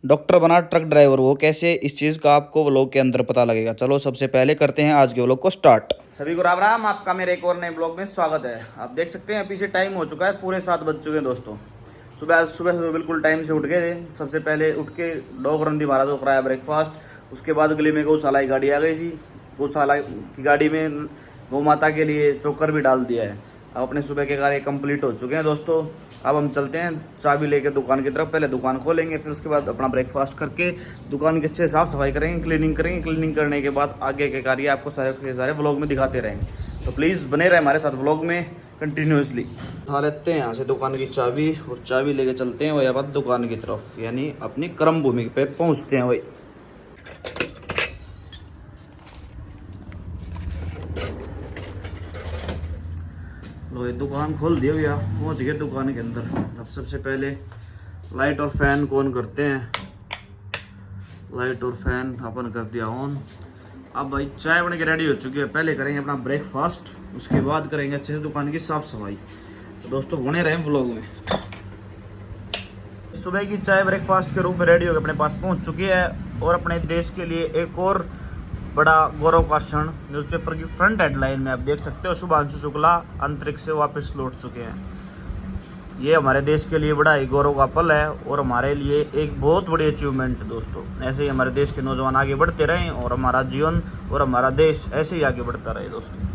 Doctor बना truck driver, वो कैसे, इस चीज़ का आपको व्लॉग के अंदर पता लगेगा। चलो सबसे पहले करते हैं आज के व्लॉग को स्टार्ट। सभी को राम राम। आपका मेरे एक और नए ब्लॉग में स्वागत है। आप देख सकते हैं पीछे टाइम हो चुका है, पूरे 7 बज चुके हैं दोस्तों। सुबह सुबह सुबह बिल्कुल टाइम से उठ गए थे। सबसे पहले उठ के डॉग रंदी महाराज को कराया ब्रेकफास्ट। उसके बाद गली में गौशाला की गाड़ी आ गई थी। गौशाला की गाड़ी में गौ माता के लिए चोकर भी डाल दिया है। अब अपने सुबह के कार्य कंप्लीट हो चुके हैं दोस्तों। अब हम चलते हैं चाबी लेके दुकान की तरफ। पहले दुकान खोलेंगे, फिर उसके बाद अपना ब्रेकफास्ट करके दुकान की अच्छे साफ सफाई करेंगे, क्लीनिंग करेंगे। क्लीनिंग करने के बाद आगे के कार्य आपको सारे व्लॉग में दिखाते रहेंगे। तो प्लीज़ बने रहे हमारे साथ व्लॉग में कंटिन्यूसली। उठा लेते हैं यहाँ से दुकान की चाबी और चाबी लेके चलते हैं वही बाद दुकान की तरफ, यानी अपनी कर्म भूमि पे पहुँचते हैं वही। लो ये दुकान खोल दिया भैया, पहुंच गए दुकान के अंदर। अब सबसे पहले लाइट और फैन को ऑन करते हैं। लाइट और फैन अपन कर दिया ऑन। अब भाई चाय बन के रेडी हो चुकी है। पहले करेंगे अपना ब्रेकफास्ट, उसके बाद करेंगे अच्छे से दुकान की साफ सफाई। तो दोस्तों बने रहे व्लॉग में। सुबह की चाय ब्रेकफास्ट के रूप में रेडी होकर अपने पास पहुंच चुकी है। और अपने देश के लिए एक और बड़ा गौरव का क्षण न्यूज़पेपर की फ्रंट हेडलाइन में आप देख सकते हो, शुभांशु शुक्ला अंतरिक्ष से वापस लौट चुके हैं। ये हमारे देश के लिए बड़ा ही गौरव का पल है और हमारे लिए एक बहुत बड़ी अचीवमेंट है दोस्तों। ऐसे ही हमारे देश के नौजवान आगे बढ़ते रहें और हमारा जीवन और हमारा देश ऐसे ही आगे बढ़ता रहे दोस्तों।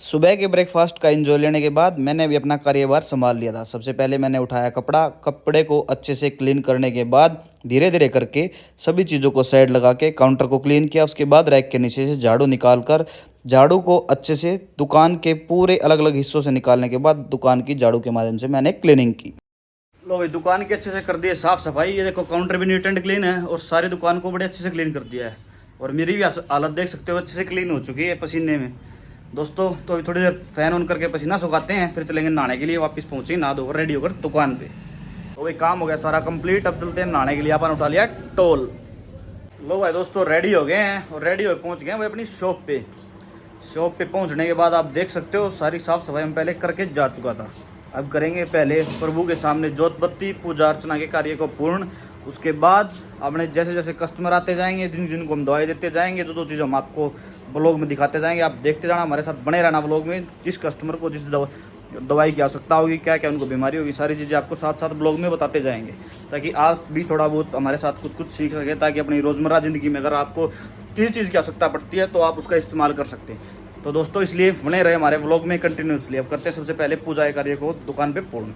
सुबह के ब्रेकफास्ट का एंजॉय लेने के बाद मैंने भी अपना कार्यभार संभाल लिया था। सबसे पहले मैंने उठाया कपड़े को अच्छे से क्लीन करने के बाद धीरे धीरे करके सभी चीज़ों को साइड लगा के काउंटर को क्लीन किया। उसके बाद रैक के नीचे से झाड़ू निकाल कर झाड़ू को अच्छे से दुकान के पूरे अलग अलग हिस्सों से निकालने के बाद दुकान की झाड़ू के माध्यम से मैंने क्लीनिंग की। लो भाई दुकान की अच्छे से कर दी है साफ सफाई। ये देखो काउंटर भी नीट एंड क्लीन है और सारी दुकान को बड़े अच्छे से क्लीन कर दिया है। और मेरी भी हालत देख सकते हो अच्छे से क्लीन हो चुकी है पसीने में दोस्तों। तो अभी थोड़ी देर फैन ऑन करके पसीना सुखाते हैं, फिर चलेंगे नहाने के लिए। वापस पहुंचे नहा धोकर रेडी होकर दुकान पे। तो भाई काम हो गया सारा कंप्लीट। अब चलते हैं नहाने के लिए। अपन उठा लिया टोल। लो भाई दोस्तों रेडी हो गए हैं और रेडी होकर पहुंच गए भाई अपनी शॉप पे। शॉप पे पहुंचने के बाद आप देख सकते हो सारी साफ सफाई हम पहले करके जा चुका था। अब करेंगे पहले प्रभु के सामने जोत बत्ती पूजा अर्चना के कार्य को पूर्ण। उसके बाद अपने जैसे जैसे कस्टमर आते जाएंगे, जिन जिनको हम दवाई देते जाएंगे, दो चीज़ हम आपको ब्लॉग में दिखाते जाएंगे। आप देखते जाना, हमारे साथ बने रहना ब्लॉग में। जिस कस्टमर को जिस दवाई की आवश्यकता होगी, क्या क्या उनको बीमारी होगी, सारी चीज़ें आपको साथ साथ ब्लॉग में बताते जाएंगे, ताकि आप भी थोड़ा बहुत हमारे साथ कुछ कुछ सीख सकें। ताकि अपनी रोज़मर्रा ज़िंदगी में अगर आपको किसी चीज़ की आवश्यकता पड़ती है तो आप उसका इस्तेमाल कर सकते हैं। तो दोस्तों इसलिए बने रहे हमारे व्लॉग में कंटिन्यूसली। अब करते हैं सबसे पहले पूजा कार्य को दुकान पे पूर्ण।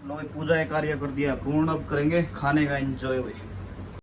लो पूजा कार्य कर दिया पूर्ण। अब करेंगे खाने का एंजॉय।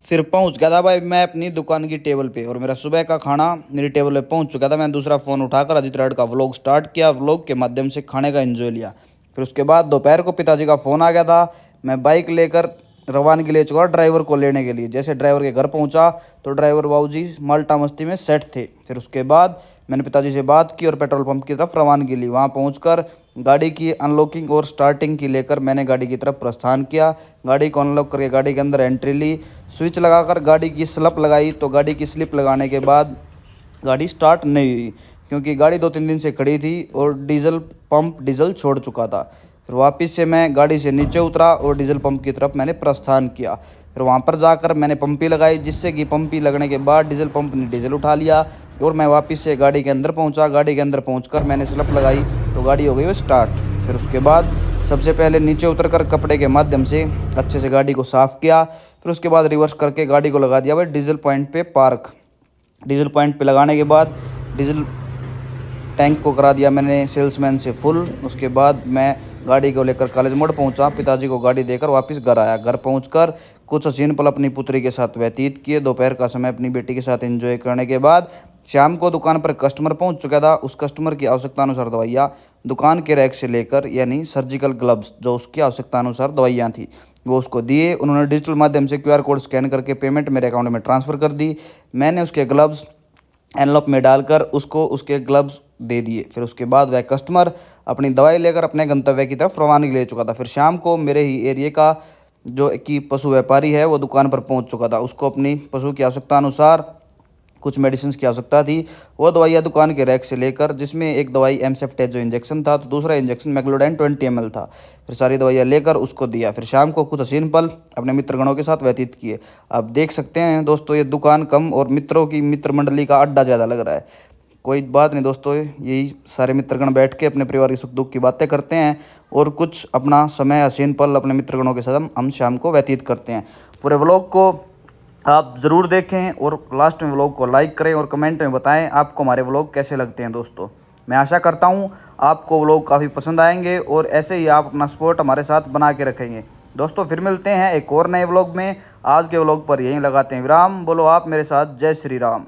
फिर पहुंच गया था भाई मैं अपनी दुकान की टेबल पे और मेरा सुबह का खाना मेरी टेबल पे पहुंच चुका था। मैंने दूसरा फ़ोन उठाकर अजीत रेड का व्लॉग स्टार्ट किया। व्लॉग के माध्यम से खाने का एंजॉय लिया। फिर उसके बाद दोपहर को पिताजी का फ़ोन आ गया था। मैं बाइक लेकर रवानगी ले चुका ड्राइवर को लेने के लिए। जैसे ड्राइवर के घर पहुंचा तो ड्राइवर बाबू जी माल्टा मस्ती में सेट थे। फिर उसके बाद मैंने पिताजी से बात की और पेट्रोल पंप की तरफ रवानगी ली। वहां पहुंचकर गाड़ी की अनलॉकिंग और स्टार्टिंग की लेकर मैंने गाड़ी की तरफ प्रस्थान किया। गाड़ी को अनलॉक करके गाड़ी के अंदर एंट्री ली। स्विच लगाकर गाड़ी की स्लिप लगाई तो गाड़ी की स्लिप लगाने के बाद गाड़ी स्टार्ट नहीं हुई, क्योंकि गाड़ी 2-3 दिन से खड़ी थी और डीजल छोड़ चुका था। फिर वापस से मैं गाड़ी से नीचे उतरा और डीजल पंप की तरफ मैंने प्रस्थान किया। फिर वहाँ पर जाकर मैंने पंपी लगाई, जिससे कि पंपी लगने के बाद डीजल पंप ने डीजल उठा लिया और मैं वापस से गाड़ी के अंदर पहुँचा। गाड़ी के अंदर पहुँचकर मैंने स्लिप लगाई तो गाड़ी हो गई वो स्टार्ट। फिर उसके बाद सबसे पहले नीचे उतरकर कपड़े के माध्यम से अच्छे से गाड़ी को साफ़ किया। फिर उसके बाद रिवर्स करके गाड़ी को लगा दिया भाई डीजल पॉइंट पे पार्क। डीजल पॉइंट पे लगाने के बाद डीजल टैंक को करा दिया मैंने सेल्समैन से फुल। उसके बाद मैं गाड़ी को लेकर कॉलेज मोड़ पहुंचा। पिताजी को गाड़ी देकर वापस घर आया। घर पहुंचकर कुछ हसीन पल अपनी पुत्री के साथ व्यतीत किए। दोपहर का समय अपनी बेटी के साथ एंजॉय करने के बाद शाम को दुकान पर कस्टमर पहुंच चुका था। उस कस्टमर की आवश्यकता अनुसार दवाइयाँ दुकान के रैक से लेकर, यानी सर्जिकल ग्लव्स जो उसकी आवश्यकता अनुसार दवाइयाँ थी वो उसको दिए। उन्होंने डिजिटल माध्यम से QR कोड स्कैन करके पेमेंट मेरे अकाउंट में ट्रांसफ़र कर दी। मैंने उसके ग्लव्स एनवलप में डालकर उसको उसके ग्लव्स दे दिए। फिर उसके बाद वह कस्टमर अपनी दवाई लेकर अपने गंतव्य की तरफ रवानगी ले चुका था। फिर शाम को मेरे ही एरिया का जो कि पशु व्यापारी है वो दुकान पर पहुंच चुका था। उसको अपनी पशु की आवश्यकता अनुसार कुछ मेडिसिन की आवश्यकता थी, वो दवाइयाँ दुकान के रैक से लेकर, जिसमें एक दवाई एमसेफ्टेज जो इंजेक्शन था, तो दूसरा इंजेक्शन मैग्लोडाइन 20 ml था। फिर सारी दवाइयाँ लेकर उसको दिया। फिर शाम को कुछ हसीन पल अपने मित्रगणों के साथ व्यतीत किए। आप देख सकते हैं दोस्तों, ये दुकान कम और मित्रों की मित्र मंडली का अड्डा ज़्यादा लग रहा है। कोई बात नहीं दोस्तों, यही सारे मित्रगण बैठ के अपने परिवार की सुख दुख की बातें करते हैं और कुछ अपना समय हसीन पल अपने मित्रगणों के साथ हम शाम को व्यतीत करते हैं। पूरे व्लॉग को आप ज़रूर देखें और लास्ट में व्लॉग को लाइक करें और कमेंट में बताएं आपको हमारे व्लॉग कैसे लगते हैं। दोस्तों मैं आशा करता हूं आपको व्लॉग काफ़ी पसंद आएंगे और ऐसे ही आप अपना सपोर्ट हमारे साथ बना के रखेंगे। दोस्तों फिर मिलते हैं एक और नए व्लॉग में। आज के व्लॉग पर यहीं लगाते हैं विराम। बोलो आप मेरे साथ जय श्री राम।